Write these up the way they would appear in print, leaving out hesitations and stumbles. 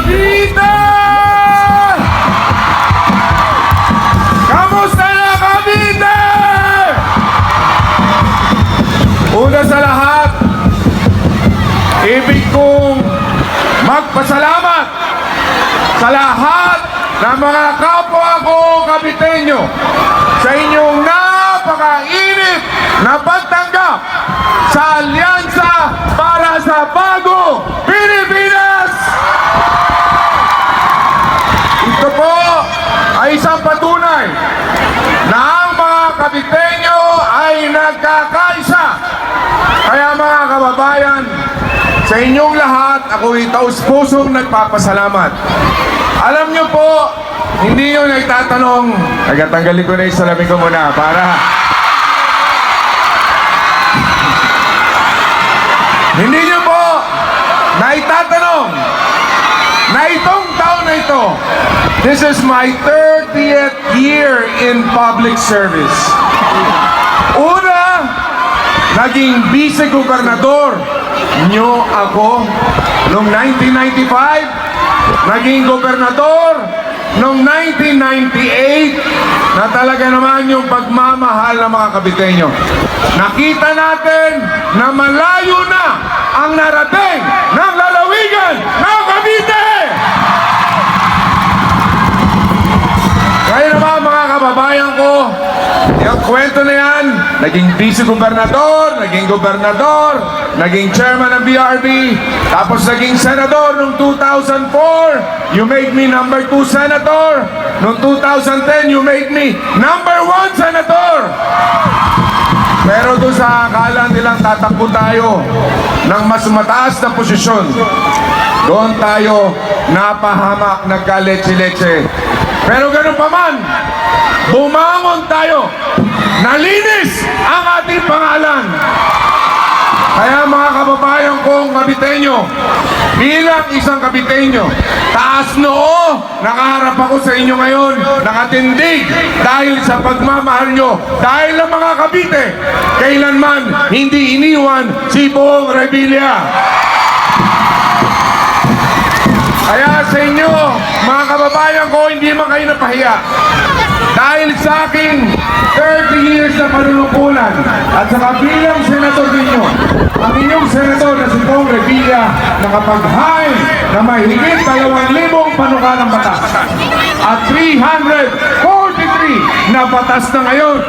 Cavite! Kamusta na Cavite? Una sa lahat, ibig kong magpasalamat sa lahat ng mga kapwa ko Caviteño sa inyong napakainit na pagtanggap sa Alyansa para sa Bago Pilipinas! Ito po ay isang patunay na ang mga Caviteño ay nagkakaisa. Kaya mga kababayan, sa inyong lahat, ako'y taus-pusong nagpapasalamat. Alam nyo po, hindi nyo nagtatanong, nagatanggalin ko na yung salamin ko muna para... Hindi nyo po naitatanong na itong taon na ito, this is my 30th year in public service. Una, naging vice-gobernador nyo ako noong 1995, naging gobernador noong 1998, na talaga naman yung pagmamahal ng mga Caviteño. Nakita natin na malayo na ang narating ng lalawigan ng Cavite! Kaya naman mga kababayan ko, yung kwento na yan, naging vice-gobernador, naging chairman ng BRB, tapos naging senador noong 2004, you made me number 2 senator. Noong 2010, you made me number 1 senator. Pero doon sa akala nilang tatakbo tayo ng mas mataas na posisyon, doon tayo napahamak, nagka-leche-leche. Pero ganun pa man, bumangon tayo, nalinis ang ating pangalan. Kaya mga kababayan kong Caviteño, bilang isang Caviteño, taas noo, nakaharap ako sa inyo ngayon, nakatindig dahil sa pagmamahal nyo, dahil ang mga Cavite, kailanman hindi iniwan si Bong Revilla. Kaya sa inyo, mga kababayan ko, hindi man kayo napahiya. Dahil sa aking 30 years na panunungkulan at sa kabilang senador ninyo, ang inyong senador na si Bong Revilla nakapaghain na mahigit 2,000 panukalang batas at 343 na batas na ngayon.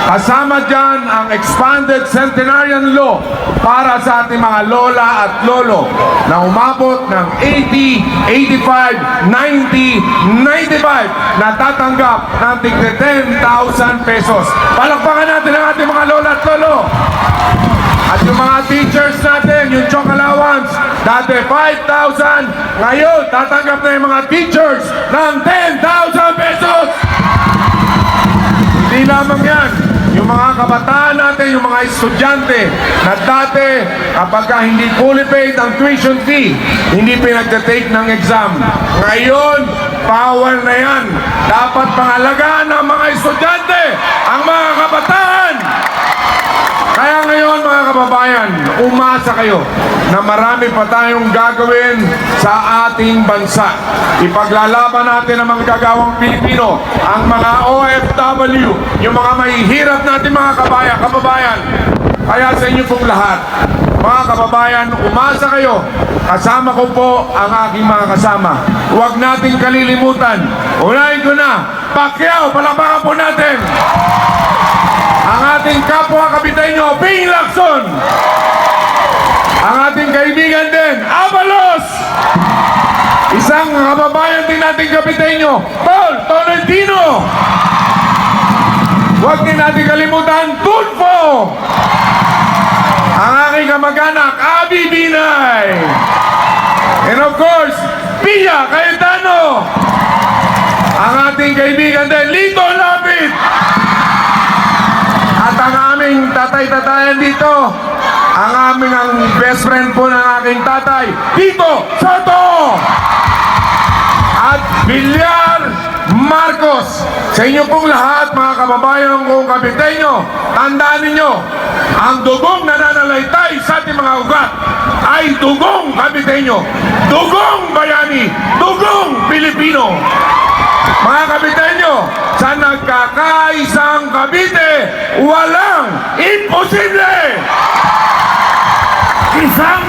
Kasama dyan ang expanded centenarian law para sa ating mga lola at lolo na umabot ng 80, 85, 90, 95 na tatanggap ng tigre 10,000 pesos. Palakpakan natin ang ating mga lola at lolo. At yung mga teachers natin, yung chok allowance, dati 5,000, ngayon tatanggap na yung mga teachers ng 10,000 pesos. Hindi lamang yan, yung mga kabataan natin, yung mga estudyante na dati kapag hindi fully paid ang tuition fee, hindi pinagtatake ng exam. Ngayon, power na yan. Dapat pangalagaan ng mga estudyante ang mga kabataan. Kaya ngayon mga kababayan, umasa kayo na marami pa tayong gagawin sa ating bansa. Ipaglalaban natin ang mga gagawang Pilipino, ang mga OFW, yung mga mahihirap natin mga kababayan. Kaya sa inyo pong lahat, mga kababayan, umasa kayo. Kasama ko po ang aking mga kasama. Huwag nating kalilimutan. Unahin ko na, Pacquiao, palakpakan po natin. Ang ating kapwa Caviteño, Ping Lacson. Ang ating kaibigan din, Abalos. Isang kababayan din nating Caviteño, Paul Tolentino. Huwag din natin kalimutan, Tulfo. Ang aking kamag-anak, Abi Binay. And of course, Pia Cayetano. Ang ating kaibigan din, Lito Lapid. At ang aming tatay-tatayan dito, ang best friend po ng aking tatay, Tito Soto! At Villar Marcos. Sa inyo pong lahat, mga kababayan kong Caviteño, tandaan ninyo, ang dugong nananalaytay sa ating mga ugat ay dugong Kabiteño, dugong bayani, dugong Pilipino. Mga Kabiteño, sa nagkakaisang Cavite, walang imposible! Isang